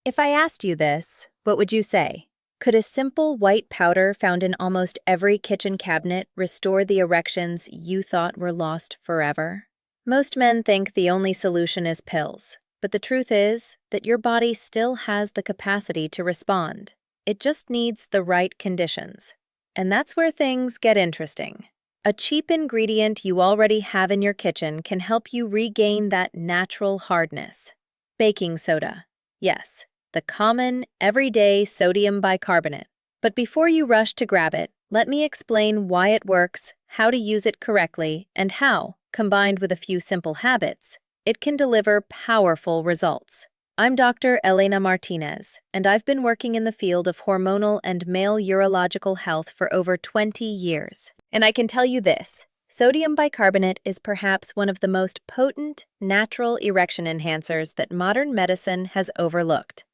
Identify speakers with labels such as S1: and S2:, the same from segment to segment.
S1: If I asked you this, what would you say? Could a simple white powder found in almost every kitchen cabinet restore the erections you thought were lost forever? Most men think the only solution is pills, but the truth is that your body still has the capacity to respond. It just needs the right conditions. And that's where things get interesting. A cheap ingredient you already have in your kitchen can help you regain that natural hardness. Baking soda. Yes, the common, everyday sodium bicarbonate. But before you rush to grab it, let me explain why it works, how to use it correctly, and how, combined with a few simple habits, it can deliver powerful results. I'm Dr. Elena Martínez, and I've been working in the field of hormonal and male urological health for over 20 years. And I can tell you this, sodium bicarbonate is perhaps one of the most potent, natural erection enhancers that modern medicine has overlooked.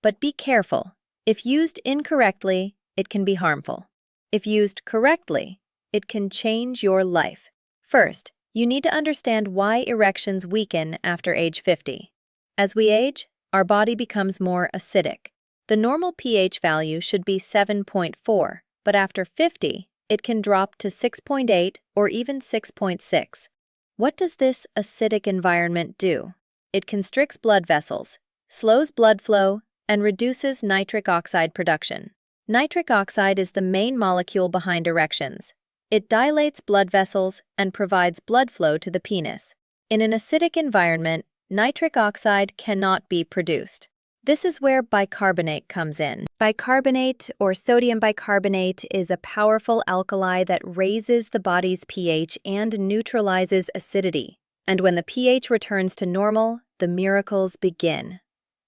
S1: But be careful. If used incorrectly, it can be harmful. If used correctly, it can change your life. First, you need to understand why erections weaken after age 50. As we age, our body becomes more acidic. The normal pH value should be 7.4, but after 50, it can drop to 6.8 or even 6.6. What does this acidic environment do? It constricts blood vessels, slows blood flow, and reduces nitric oxide production. Nitric oxide is the main molecule behind erections. It dilates blood vessels and provides blood flow to the penis. In an acidic environment, nitric oxide cannot be produced. This is where bicarbonate comes in. Bicarbonate, or sodium bicarbonate, is a powerful alkali that raises the body's pH and neutralizes acidity. And when the pH returns to normal, the miracles begin.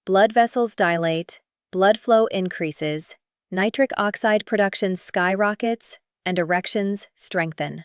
S1: Blood vessels dilate, blood flow increases, nitric oxide production skyrockets, and erections strengthen.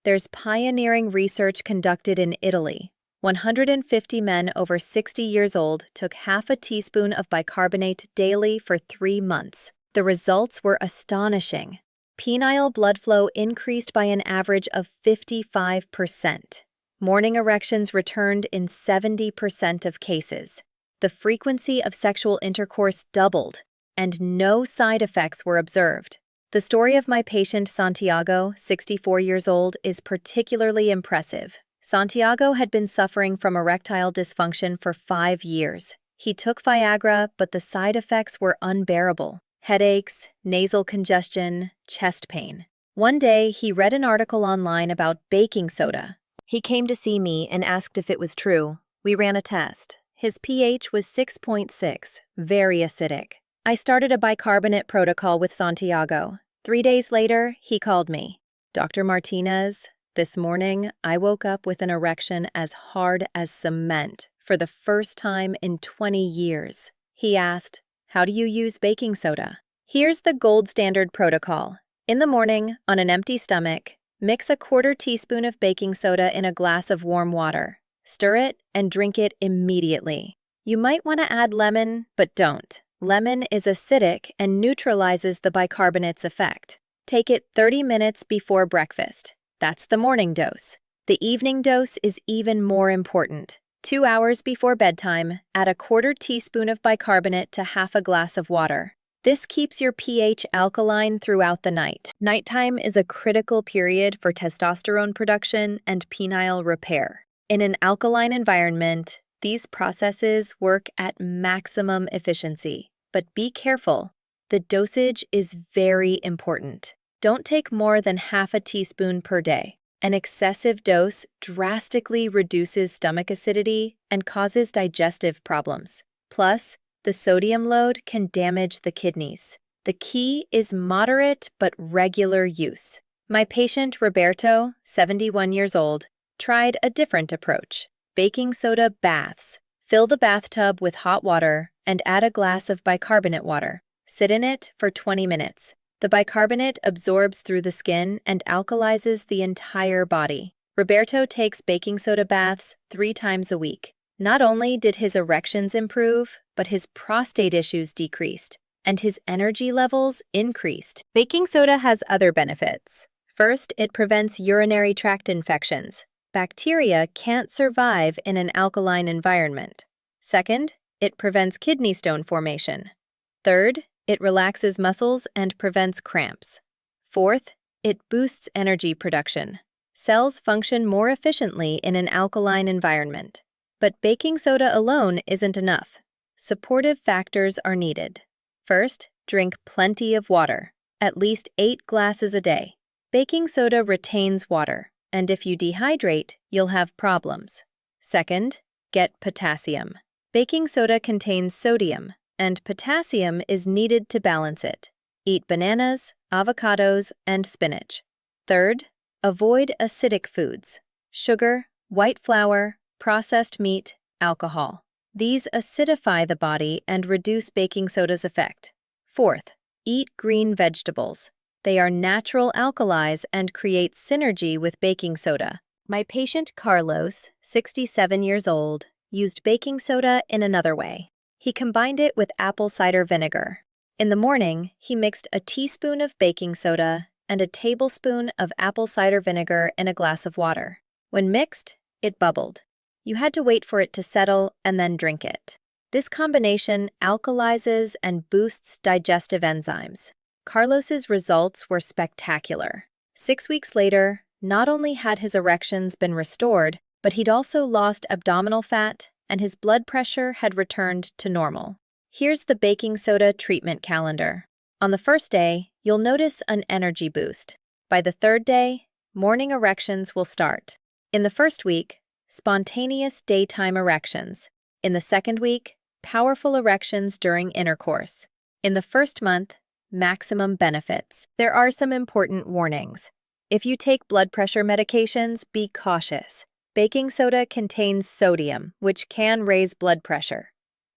S1: There's pioneering research conducted in Italy. 150 men over 60 years old took half a teaspoon of bicarbonate daily for 3 months. The results were astonishing. Penile blood flow increased by an average of 55%. Morning erections returned in 70% of cases. The frequency of sexual intercourse doubled, and no side effects were observed. The story of my patient Santiago, 64 years old, is particularly impressive. Santiago had been suffering from erectile dysfunction for 5 years. He took Viagra, but the side effects were unbearable. Headaches, nasal congestion, chest pain. One day, he read an article online about baking soda. He came to see me and asked if it was true. We ran a test. His pH was 6.6, very acidic. I started a bicarbonate protocol with Santiago. 3 days later, he called me. Dr. Martinez, this morning, I woke up with an erection as hard as cement for the first time in 20 years. He asked, how do you use baking soda? Here's the gold standard protocol. In the morning, on an empty stomach, mix a 1/4 teaspoon of baking soda in a glass of warm water. Stir it and drink it immediately. You might want to add lemon, but don't. Lemon is acidic and neutralizes the bicarbonate's effect. Take it 30 minutes before breakfast. That's the morning dose. The evening dose is even more important. 2 hours before bedtime, add a 1/4 teaspoon of bicarbonate to half a glass of water. This keeps your pH alkaline throughout the night. Nighttime is a critical period for testosterone production and penile repair. In an alkaline environment, these processes work at maximum efficiency. But be careful. The dosage is very important. Don't take more than half a teaspoon per day. An excessive dose drastically reduces stomach acidity and causes digestive problems. Plus, the sodium load can damage the kidneys. The key is moderate but regular use. My patient Roberto, 71 years old, tried a different approach. Baking soda baths. Fill the bathtub with hot water and add a glass of bicarbonate water. Sit in it for 20 minutes. The bicarbonate absorbs through the skin and alkalizes the entire body. Roberto takes baking soda baths 3 times a week. Not only did his erections improve, but his prostate issues decreased, and his energy levels increased. Baking soda has other benefits. First, it prevents urinary tract infections. Bacteria can't survive in an alkaline environment. Second, it prevents kidney stone formation. Third, it relaxes muscles and prevents cramps. Fourth, it boosts energy production. Cells function more efficiently in an alkaline environment. But baking soda alone isn't enough. Supportive factors are needed. First, drink plenty of water, at least 8 glasses a day. Baking soda retains water, and if you dehydrate, you'll have problems. Second, get potassium. Baking soda contains sodium, and potassium is needed to balance it. Eat bananas, avocados, and spinach. Third, avoid acidic foods: sugar, white flour, processed meat, alcohol. These acidify the body and reduce baking soda's effect. Fourth, eat green vegetables. They are natural alkalis and create synergy with baking soda. My patient Carlos, 67 years old, used baking soda in another way. He combined it with apple cider vinegar. In the morning, he mixed a teaspoon of baking soda and a tablespoon of apple cider vinegar in a glass of water. When mixed, it bubbled. You had to wait for it to settle and then drink it. This combination alkalizes and boosts digestive enzymes. Carlos's results were spectacular. 6 weeks later, not only had his erections been restored, but he'd also lost abdominal fat and his blood pressure had returned to normal. Here's the baking soda treatment calendar. On the first day, you'll notice an energy boost. By the third day, morning erections will start. In the first week, spontaneous daytime erections. In the second week, powerful erections during intercourse. In the first month, maximum benefits. There are some important warnings. If you take blood pressure medications, be cautious. Baking soda contains sodium, which can raise blood pressure.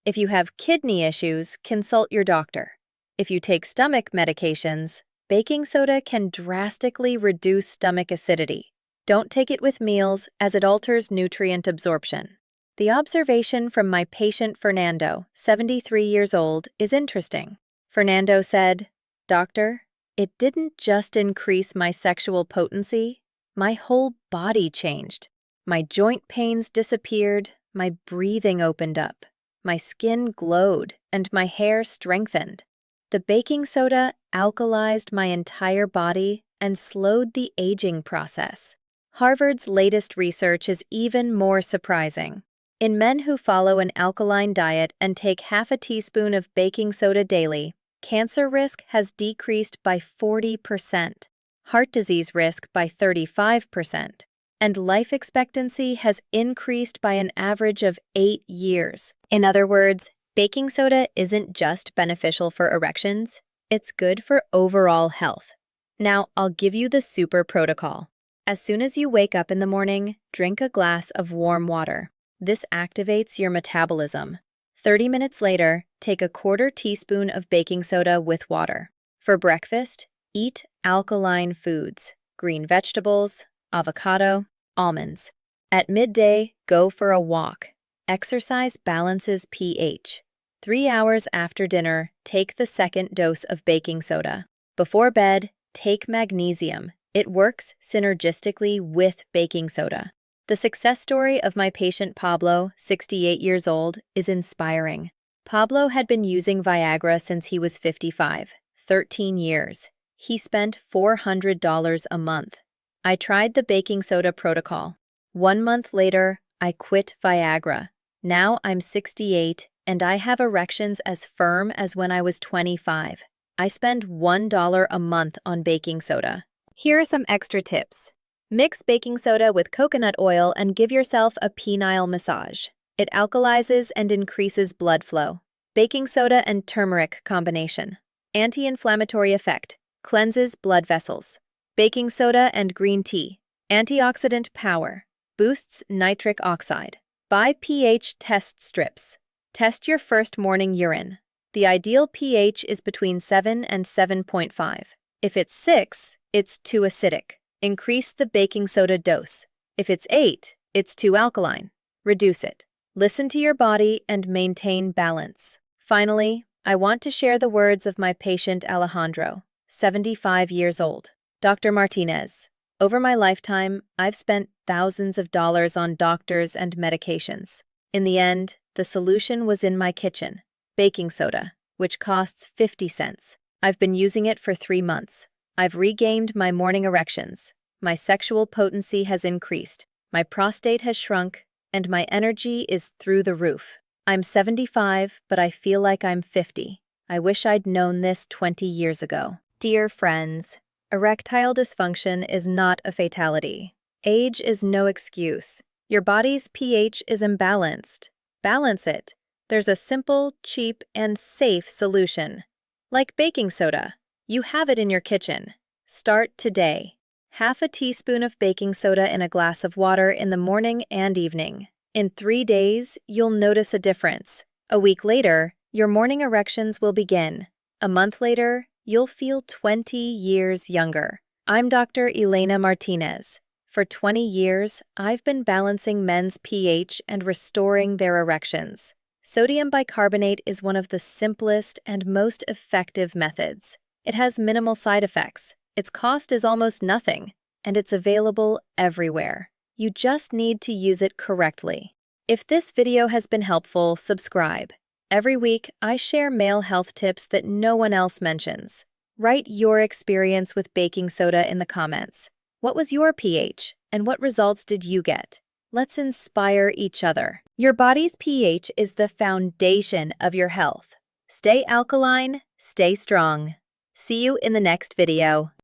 S1: If you have kidney issues, consult your doctor. If you take stomach medications, baking soda can drastically reduce stomach acidity. Don't take it with meals as it alters nutrient absorption. The observation from my patient Fernando, 73 years old, is interesting. Fernando said, "Doctor, it didn't just increase my sexual potency, my whole body changed. My joint pains disappeared, my breathing opened up, my skin glowed, and my hair strengthened. The baking soda alkalized my entire body and slowed the aging process." Harvard's latest research is even more surprising. In men who follow an alkaline diet and take half a teaspoon of baking soda daily, cancer risk has decreased by 40%, heart disease risk by 35%, and life expectancy has increased by an average of 8 years. In other words, baking soda isn't just beneficial for erections, it's good for overall health. Now, I'll give you the super protocol. As soon as you wake up in the morning, drink a glass of warm water. This activates your metabolism. 30 minutes later, take a quarter teaspoon of baking soda with water. For breakfast, eat alkaline foods: green vegetables, avocado, almonds. At midday, go for a walk. Exercise balances pH. 3 hours after dinner, take the second dose of baking soda. Before bed, take magnesium. It works synergistically with baking soda. The success story of my patient Pablo, 68 years old, is inspiring. Pablo had been using Viagra since he was 55, 13 years. He spent $400 a month. I tried the baking soda protocol. 1 month later, I quit Viagra. Now I'm 68 and I have erections as firm as when I was 25. I spend $1 a month on baking soda. Here are some extra tips. Mix baking soda with coconut oil and give yourself a penile massage. It alkalizes and increases blood flow. Baking soda and turmeric combination. Anti-inflammatory effect. Cleanses blood vessels. Baking soda and green tea. Antioxidant power. Boosts nitric oxide. Buy pH test strips. Test your first morning urine. The ideal pH is between 7 and 7.5. If it's 6, it's too acidic. Increase the baking soda dose. If it's 8, it's too alkaline. Reduce it. Listen to your body and maintain balance. Finally, I want to share the words of my patient Alejandro, 75 years old. Dr. Martinez, over my lifetime, I've spent thousands of dollars on doctors and medications. In the end, The solution was in my kitchen, baking soda, which costs 50 cents. I've been using it for 3 months. I've regained my morning erections. My sexual potency has increased. My prostate has shrunk, and my energy is through the roof. I'm 75, but I feel like I'm 50. I wish I'd known this 20 years ago. Dear friends, erectile dysfunction is not a fatality. Age is no excuse. Your body's pH is imbalanced. Balance it. There's a simple, cheap, and safe solution. Like baking soda, you have it in your kitchen. Start today. Half a teaspoon of baking soda in a glass of water in the morning and evening. In 3 days, you'll notice a difference. A week later, your morning erections will begin. A month later, you'll feel 20 years younger. I'm Dr. Elena Martínez. For 20 years, I've been balancing men's pH and restoring their erections. Sodium bicarbonate is one of the simplest and most effective methods. It has minimal side effects. Its cost is almost nothing, and it's available everywhere. You just need to use it correctly. If this video has been helpful, subscribe. Every week, I share male health tips that no one else mentions. Write your experience with baking soda in the comments. What was your pH, and what results did you get? Let's inspire each other. Your body's pH is the foundation of your health. Stay alkaline, stay strong. See you in the next video.